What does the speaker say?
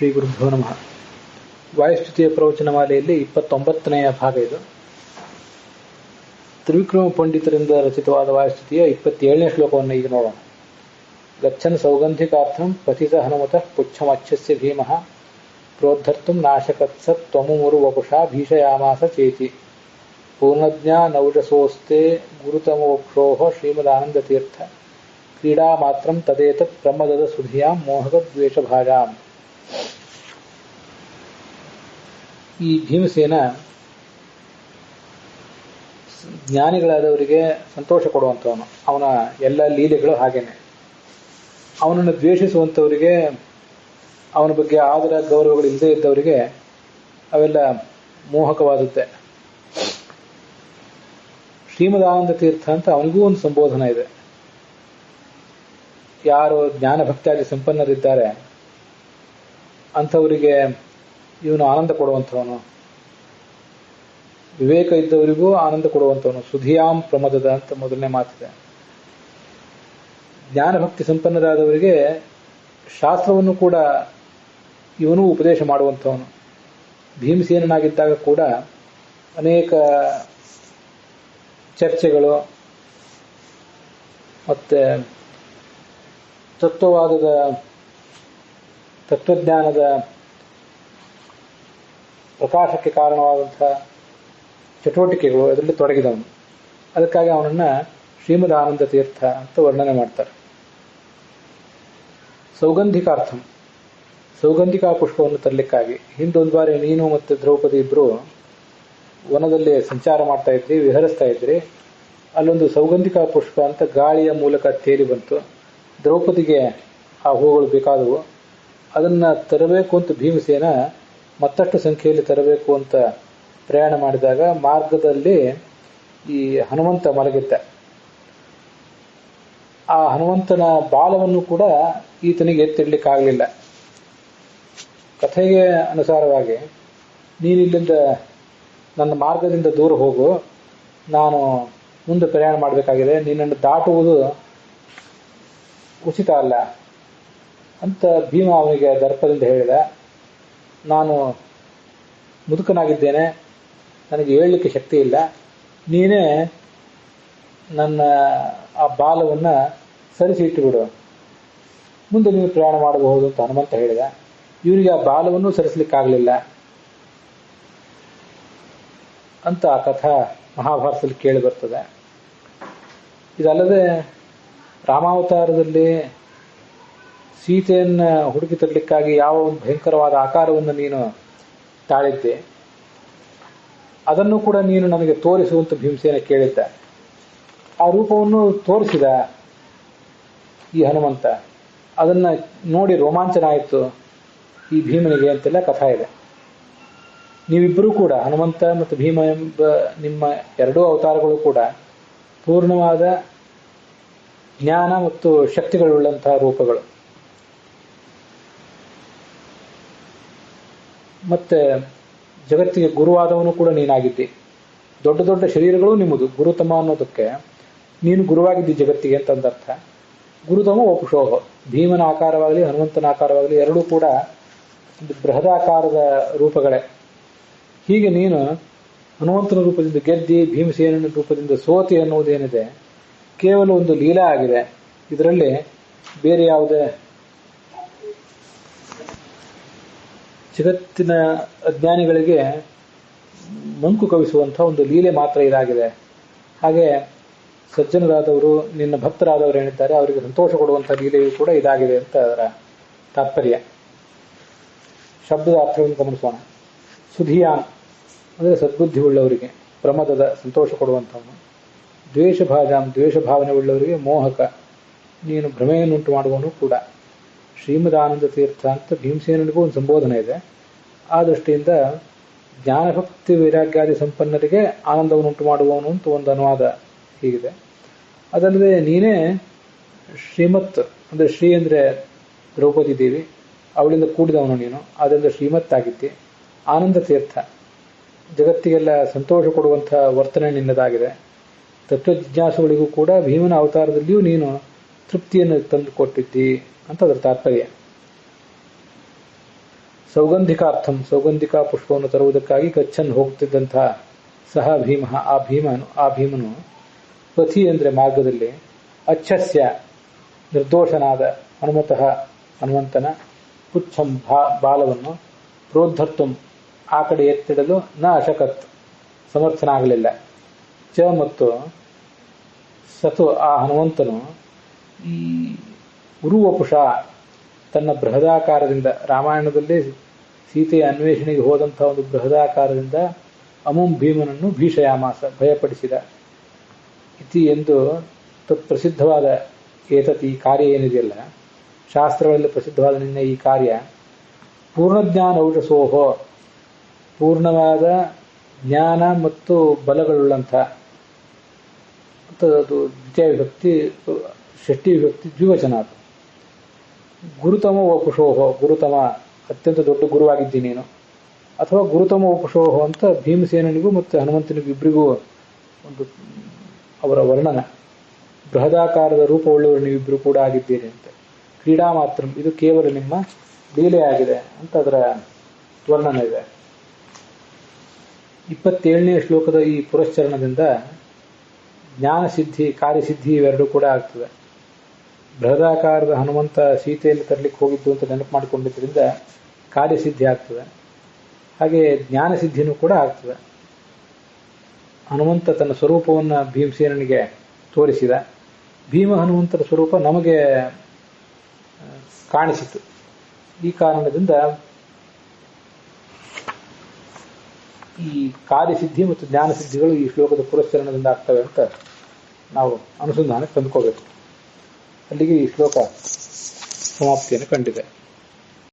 ಶ್ರೀ ಗುರುಭ್ಯೋ ನಮಃ. ವಾಯುಸ್ತುತಿಯ ಪ್ರವಚನಮಾಲೆಯಲ್ಲಿ 29ನೆಯ ಭಾಗ ಇದು. ತ್ರಿವಿಕ್ರಮ ಪಂಡಿತರಿಂದ ರಚಿತವಾದ ವಾಯುಸ್ತುತಿಯ 27ನೇ ಶ್ಲೋಕವನ್ನು ಈಗ ನೋಡೋಣ. ಗಚ್ಚನ್ ಸೌಗಂಧಿಕಾರ್ಥಂ ಪತಿತ ಹನುಮತಃ ಪುಚ್ಛಮಚ್ಛಸ್ಯ ಭೀಮಃ ಪ್ರೋದ್ಧರ್ತುಂ ನಾಶಕತ್ಸತ್ ತ್ವಮುಮುರು ವಪುಷಾ ಭೀಷಯಾಮಾಸ ಚೇತಿ ಪೂರ್ಣಜ್ಞಾ ನೌಜಸೋಸ್ತೆ ಗುರುತಮೋಕ್ಷೋಃ ಶ್ರೀಮದಾನಂದತೀರ್ಥ ಕ್ರೀಡಾ ಮಾತ್ರಂ ತದೇತತ್ ಪ್ರಮದದ ಸುಧಿಯಾಂ ಮೋಹಕದ್ವೇಷಭಾಜಾಂ. ಈ ಭೀಮಸೇನ ಜ್ಞಾನಿಗಳಾದವರಿಗೆ ಸಂತೋಷ ಕೊಡುವಂಥವನು. ಅವನ ಎಲ್ಲ ಲೀಲೆಗಳು ಹಾಗೇನೆ. ಅವನನ್ನು ದ್ವೇಷಿಸುವಂಥವರಿಗೆ, ಅವನ ಬಗ್ಗೆ ಆದರ ಗೌರವಗಳು ಇಲ್ಲದೇ ಇದ್ದವರಿಗೆ ಅವೆಲ್ಲ ಮೋಹಕವಾದದ್ದೇ. ಶ್ರೀಮದಾನಂದ ತೀರ್ಥ ಅಂತ ಅವನಿಗೂ ಒಂದು ಸಂಬೋಧನ ಇದೆ. ಯಾರು ಜ್ಞಾನ ಭಕ್ತಿಯಾಗಿ ಸಂಪನ್ನರಿದ್ದಾರೆ ಅಂಥವರಿಗೆ ಇವನು ಆನಂದ ಕೊಡುವಂಥವನು. ವಿವೇಕ ಇದ್ದವರಿಗೂ ಆನಂದ ಕೊಡುವಂಥವನು. ಸುಧಿಯಾಂ ಪ್ರಮದದ ಅಂತ ಮೊದಲನೇ ಮಾತಿದೆ. ಜ್ಞಾನಭಕ್ತಿ ಸಂಪನ್ನರಾದವರಿಗೆ ಶಾಸ್ತ್ರವನ್ನು ಕೂಡ ಇವನು ಉಪದೇಶ ಮಾಡುವಂಥವನು. ಭೀಮಸೇನಾಗಿದ್ದಾಗ ಕೂಡ ಅನೇಕ ಚರ್ಚೆಗಳು ಮತ್ತೆ ತತ್ವಜ್ಞಾನದ ಪ್ರಕಾಶಕ್ಕೆ ಕಾರಣವಾದಂತಹ ಚಟುವಟಿಕೆಗಳು ಅದರಲ್ಲಿ ತೊಡಗಿದವನು. ಅದಕ್ಕಾಗಿ ಅವನನ್ನು ಶ್ರೀಮದ್ ಆನಂದ ತೀರ್ಥ ಅಂತ ವರ್ಣನೆ ಮಾಡ್ತಾರೆ. ಸೌಗಂಧಿಕಾರ್ಥಂ, ಸೌಗಂಧಿಕಾ ಪುಷ್ಪವನ್ನು ತರಲಿಕ್ಕಾಗಿ. ಹಿಂದೊಂದು ಬಾರಿ ನೀನು ಮತ್ತು ದ್ರೌಪದಿ ಇಬ್ಬರು ವನದಲ್ಲಿ ಸಂಚಾರ ಮಾಡ್ತಾ ಇದ್ರಿ, ವಿಹರಿಸ್ತಾ ಇದ್ರಿ. ಅಲ್ಲೊಂದು ಸೌಗಂಧಿಕಾ ಪುಷ್ಪ ಅಂತ ಗಾಳಿಯ ಮೂಲಕ ತೇಲಿ ಬಂತು. ದ್ರೌಪದಿಗೆ ಆ ಹೂಗಳು ಬೇಕಾದವು. ಅದನ್ನು ತರಬೇಕು ಅಂತ ಭೀಮಸೇನ ಮತ್ತಷ್ಟು ಸಂಖ್ಯೆಯಲ್ಲಿ ತರಬೇಕು ಅಂತ ಪ್ರಯಾಣ ಮಾಡಿದಾಗ ಮಾರ್ಗದಲ್ಲಿ ಈ ಹನುಮಂತ ಮಲಗಿದ್ದ. ಆ ಹನುಮಂತನ ಬಾಲವನ್ನು ಕೂಡ ಈತನಿಗೆ ಎತ್ತಿಡ್ಲಿಕ್ಕಾಗಲಿಲ್ಲ. ಕಥೆಗೆ ಅನುಸಾರವಾಗಿ, ನೀನಿಲ್ಲಿಂದ ನನ್ನ ಮಾರ್ಗದಿಂದ ದೂರ ಹೋಗು, ನಾನು ಮುಂದೆ ಪ್ರಯಾಣ ಮಾಡಬೇಕಾಗಿದೆ, ನಿನ್ನನ್ನು ದಾಟುವುದು ಉಚಿತ ಅಲ್ಲ ಅಂತ ಭೀಮ ಅವನಿಗೆ ದರ್ಪದಿಂದ ಹೇಳಿದ. ನಾನು ಮುದುಕನಾಗಿದ್ದೇನೆ, ನನಗೆ ಹೇಳಲಿಕ್ಕೆ ಶಕ್ತಿ ಇಲ್ಲ, ನೀನೇ ನನ್ನ ಆ ಬಾಲವನ್ನು ಸರಿಸಿ ಇಟ್ಟುಬಿಡು, ಮುಂದೆ ನೀವು ಪ್ರಯಾಣ ಮಾಡಬಹುದು ಅಂತ ಹನುಮಂತ ಹೇಳಿದ. ಇವನಿಗೆ ಆ ಬಾಲವನ್ನು ಸರಿಸಲಿಕ್ಕಾಗಲಿಲ್ಲ ಅಂತ ಆ ಕಥಾ ಮಹಾಭಾರತದಲ್ಲಿ ಕೇಳಿ ಬರ್ತದೆ. ಇದಲ್ಲದೆ ರಾಮಾವತಾರದಲ್ಲಿ ಸೀತೆಯನ್ನು ಹುಡುಕಿ ತರಲಿಕ್ಕಾಗಿ ಯಾವ ಒಂದು ಭಯಂಕರವಾದ ಆಕಾರವನ್ನು ನೀನು ತಾಳಿದ್ದೆ, ಅದನ್ನು ಕೂಡ ನೀನು ನನಗೆ ತೋರಿಸುವಂತ ಭೀಮಸೇನ ಕೇಳಿದ್ದ. ಆ ರೂಪವನ್ನು ತೋರಿಸಿದ ಈ ಹನುಮಂತ. ಅದನ್ನು ನೋಡಿ ರೋಮಾಂಚನ ಆಯಿತು ಈ ಭೀಮನಿಗೆ ಅಂತೆಲ್ಲ ಕಥಾ ಇದೆ. ನೀವಿಬ್ಬರೂ ಕೂಡ, ಹನುಮಂತ ಮತ್ತು ಭೀಮ ಎಂಬ ನಿಮ್ಮ ಎರಡೂ ಅವತಾರಗಳು ಕೂಡ ಪೂರ್ಣವಾದ ಜ್ಞಾನ ಮತ್ತು ಶಕ್ತಿಗಳುಳ್ಳಂತಹ ರೂಪಗಳು. ಮತ್ತೆ ಜಗತ್ತಿಗೆ ಗುರುವಾದವನು ಕೂಡ ನೀನಾಗಿದ್ದಿ. ದೊಡ್ಡ ದೊಡ್ಡ ಶರೀರಗಳು ನಿಮ್ಮದು. ಗುರುತಮ ಅನ್ನೋದಕ್ಕೆ ನೀನು ಗುರುವಾಗಿದ್ದಿ ಜಗತ್ತಿಗೆ ಅಂತ ಅಂದರ್ಥ. ಗುರುತಮ ವಪುಷೋಹ, ಭೀಮನ ಆಕಾರವಾಗಲಿ ಹನುಮಂತನ ಆಕಾರವಾಗಲಿ ಎರಡೂ ಕೂಡ ಒಂದು ಬೃಹದಾಕಾರದ ರೂಪಗಳೇ. ಹೀಗೆ ನೀನು ಹನುಮಂತನ ರೂಪದಿಂದ ಗೆದ್ದಿ, ಭೀಮಸೇನನ ರೂಪದಿಂದ ಸೋತಿ ಅನ್ನುವುದೇನಿದೆ ಕೇವಲ ಒಂದು ಲೀಲಾ ಆಗಿದೆ. ಇದರಲ್ಲಿ ಬೇರೆ ಯಾವುದೇ ಜಗತ್ತಿನ ಅಜ್ಞಾನಿಗಳಿಗೆ ಮಂಕು ಕವಿಸುವಂತಹ ಒಂದು ಲೀಲೆ ಮಾತ್ರ ಇದಾಗಿದೆ. ಹಾಗೆ ಸಜ್ಜನರಾದವರು, ನಿನ್ನ ಭಕ್ತರಾದವರು ಏನಿದ್ದಾರೆ ಅವರಿಗೆ ಸಂತೋಷ ಕೊಡುವಂತಹ ಲೀಲೆಯೂ ಕೂಡ ಇದಾಗಿದೆ ಅಂತ ಅದರ ತಾತ್ಪರ್ಯ. ಶಬ್ದದ ಅರ್ಥವನ್ನು ಗಮನಿಸೋಣ. ಸುಧಿಯಾನ್ ಅಂದರೆ ಸದ್ಬುದ್ಧಿ ಉಳ್ಳವರಿಗೆ, ಪ್ರಮದದ ಸಂತೋಷ ಕೊಡುವಂಥವನು. ದ್ವೇಷಭಾಜಾಂ, ದ್ವೇಷ ಭಾವನೆ ಉಳ್ಳವರಿಗೆ ಮೋಹಕ, ನೀನು ಭ್ರಮೆಯನ್ನುಂಟು ಮಾಡುವವನು ಕೂಡ. ಶ್ರೀಮದಾನಂದ ತೀರ್ಥ ಅಂತ ಭೀಮಸೇನಿಗೂ ಒಂದು ಸಂಬೋಧನೆ ಇದೆ. ಆ ದೃಷ್ಟಿಯಿಂದ ಜ್ಞಾನಭಕ್ತಿ ವೈರಾಗ್ಯಾದಿ ಸಂಪನ್ನರಿಗೆ ಆನಂದವನ್ನುಂಟು ಮಾಡುವವನು ಅಂತ ಒಂದು ಅನುವಾದ ಹೀಗಿದೆ. ಅದಲ್ಲದೆ ನೀನೇ ಶ್ರೀಮತ್ ಅಂದರೆ, ಶ್ರೀ ಅಂದರೆ ದ್ರೌಪದಿ ದೇವಿ, ಅವಳಿಂದ ಕೂಡಿದವನು ನೀನು, ಅದರಿಂದ ಶ್ರೀಮತ್ ಆಗಿದ್ದಿ. ಆನಂದ ತೀರ್ಥ, ಜಗತ್ತಿಗೆಲ್ಲ ಸಂತೋಷ ಕೊಡುವಂತಹ ವರ್ತನೆ ನಿನ್ನದಾಗಿದೆ. ತತ್ವಜಿಜ್ಞಾಸುಗಳಿಗೂ ಕೂಡ ಭೀಮನ ಅವತಾರದಲ್ಲಿಯೂ ನೀನು ತೃಪ್ತಿಯನ್ನು ತಂದುಕೊಟ್ಟಿದ್ದಿ ಅಂತ ಅದರ ತಾತ್ಪರ್ಯ. ಸೌಗಂಧಿಕಾರ್ಥಂ ಸೌಗಂಧಿಕಾ ಪುಷ್ಪವನ್ನು ತರುವುದಕ್ಕಾಗಿ ಗಚ್ಚನ್ ಹೋಗ್ತಿದ್ದಂತಹ ಸಹ ಭೀಮ ಆ ಭೀಮನು ಪಥಿ ಅಂದರೆ ಮಾರ್ಗದಲ್ಲಿ ಅಚ್ಛಸ್ಯ ನಿರ್ದೋಷನಾದ ಹನುಮಂತನ ಪುಚ್ಛಂ ಬಾಲವನ್ನು ಪ್ರೋದ್ಧರ್ತು ಆ ಕಡೆ ಎತ್ತಿಡಲು ನ ಅಶಕತ್ ಸಮರ್ಥನಾಗಲಿಲ್ಲ. ಚ ಮತ್ತು ಸತು ಆ ಹನುಮಂತನು ಈ ಉರುವಪುಷ ತನ್ನ ಬೃಹದಾಕಾರದಿಂದ ರಾಮಾಯಣದಲ್ಲಿ ಸೀತೆಯ ಅನ್ವೇಷಣೆಗೆ ಹೋದಂತಹ ಒಂದು ಬೃಹದಾಕಾರದಿಂದ ಅಮುಂ ಭೀಮನನ್ನು ಭೀಷಯಾಮಾಸ ಭಯಪಡಿಸಿದ. ಇತಿ ಎಂದು ಪ್ರಸಿದ್ಧವಾದ ಏತತ್ ಈ ಕಾರ್ಯ ಏನಿದೆಯಲ್ಲ, ಶಾಸ್ತ್ರಗಳಲ್ಲಿ ಪ್ರಸಿದ್ಧವಾದ ನಿನ್ನೆ ಈ ಕಾರ್ಯ ಪೂರ್ಣಜ್ಞಾನ ಔಷಸೋಹೋ ಪೂರ್ಣವಾದ ಜ್ಞಾನ ಮತ್ತು ಬಲಗಳುಳ್ಳಂಥ ಅದು ದ್ವಿತೀಯ ವಿಭಕ್ತಿ ಷಷ್ಠಿ ವಿಭಕ್ತಿ ದ್ವಿವಚನ. ಅದು ಗುರುತಮ ವಪುಷೋಹೋ ಗುರುತಮ ಅತ್ಯಂತ ದೊಡ್ಡ ಗುರುವಾಗಿದ್ದಿ ನೀನು, ಅಥವಾ ಗುರುತಮ ವಪುಷೋಹೋ ಅಂತ ಭೀಮಸೇನಿಗೂ ಮತ್ತು ಹನುಮಂತನಿಗೂ ಇಬ್ಬರಿಗೂ ಒಂದು ಅವರ ವರ್ಣನ. ಬೃಹದಾಕಾರದ ರೂಪವುಳ್ಳವರು ನೀವಿಬ್ಬರು ಕೂಡ ಆಗಿದ್ದೀರಿ ಅಂತ. ಕ್ರೀಡಾ ಮಾತ್ರ ಇದು ಕೇವಲ ನಿಮ್ಮ ಲೀಲೆಯಾಗಿದೆ ಅಂತ ಅದರ ವರ್ಣನ ಇದೆ. 27ನೇ ಶ್ಲೋಕದ ಈ ಪುರಶ್ಚರಣದಿಂದ ಜ್ಞಾನಸಿದ್ಧಿ ಕಾರ್ಯಸಿದ್ಧಿ ಇವೆರಡೂ ಕೂಡ ಆಗ್ತದೆ. ಬೃಹದಾಕಾರದ ಹನುಮಂತ ಸೀತೆಯಲ್ಲಿ ತರಲಿಕ್ಕೆ ಹೋಗಿದ್ದು ಅಂತ ನೆನಪು ಮಾಡಿಕೊಂಡಿದ್ದರಿಂದ ಕಾರ್ಯಸಿದ್ಧಿ ಆಗ್ತದೆ, ಹಾಗೆ ಜ್ಞಾನಸಿದ್ಧಿನೂ ಕೂಡ ಆಗ್ತದೆ. ಹನುಮಂತ ತನ್ನ ಸ್ವರೂಪವನ್ನು ಭೀಮಸೇನಿಗೆ ತೋರಿಸಿದ. ಭೀಮ ಹನುಮಂತರ ಸ್ವರೂಪ ನಮಗೆ ಕಾಣಿಸಿತು. ಈ ಕಾರಣದಿಂದ ಈ ಕಾರ್ಯಸಿದ್ಧಿ ಮತ್ತು ಜ್ಞಾನಸಿದ್ಧಿಗಳು ಈ ಶ್ಲೋಕದ ಪುರಸ್ಕರಣದಿಂದ ಆಗ್ತವೆ ಅಂತ ನಾವು ಅನುಸಂಧಾನಕ್ಕೆ ತಂದುಕೋಬೇಕು. ಅಲ್ಲಿಗೆ ಈ ಶ್ಲೋಕ ಸಮಾಪ್ತಿಯನ್ನು ಕಂಡಿದೆ.